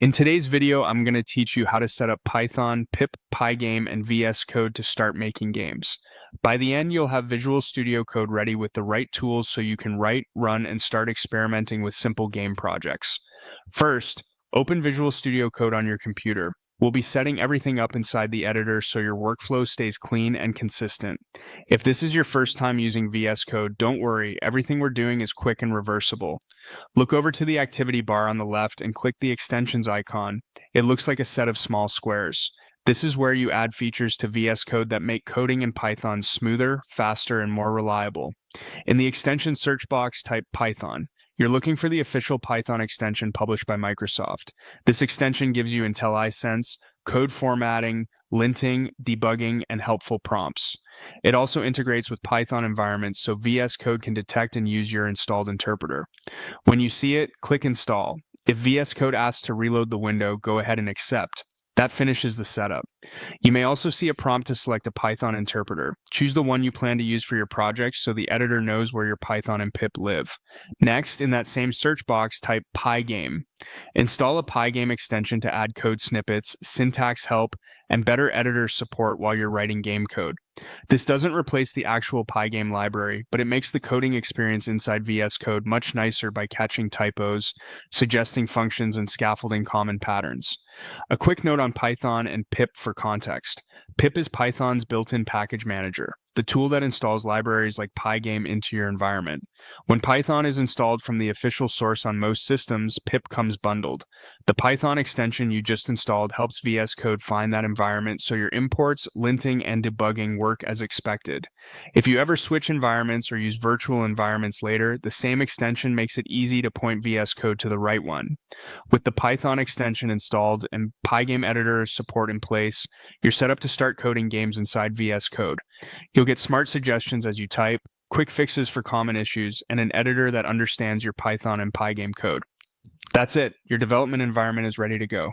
In today's video, I'm going to teach you how to set up Python, pip, Pygame, and VS Code to start making games. By the end, you'll have Visual Studio Code ready with the right tools so you can write, run, and start experimenting with simple game projects. First, open Visual Studio Code on your computer. We'll be setting everything up inside the editor so your workflow stays clean and consistent. If this is your first time using VS Code, don't worry, everything we're doing is quick and reversible. Look over to the activity bar on the left and click the extensions icon. It looks like a set of small squares. This is where you add features to VS Code that make coding in Python smoother, faster, and more reliable. In the extension search box, type Python. You're looking for the official Python extension published by Microsoft. This extension gives you IntelliSense, code formatting, linting, debugging, and helpful prompts. It also integrates with Python environments so VS Code can detect and use your installed interpreter. When you see it, click Install. If VS Code asks to reload the window, go ahead and accept. That finishes the setup. You may also see a prompt to select a Python interpreter. Choose the one you plan to use for your project so the editor knows where your Python and pip live. Next, in that same search box, type Pygame. Install a Pygame extension to add code snippets, syntax help, and better editor support while you're writing game code. This doesn't replace the actual Pygame library, but it makes the coding experience inside VS Code much nicer by catching typos, suggesting functions, and scaffolding common patterns. A quick note on Python and pip for context. Pip is Python's built-in package manager, the tool that installs libraries like Pygame into your environment. When Python is installed from the official source on most systems, pip comes bundled. The Python extension you just installed helps VS Code find that environment so your imports, linting, and debugging work as expected. If you ever switch environments or use virtual environments later, the same extension makes it easy to point VS Code to the right one. With the Python extension installed and Pygame editor support in place, you're set up to start coding games inside VS Code. You'll get smart suggestions as you type, quick fixes for common issues, and an editor that understands your Python and Pygame code. That's it. Your development environment is ready to go.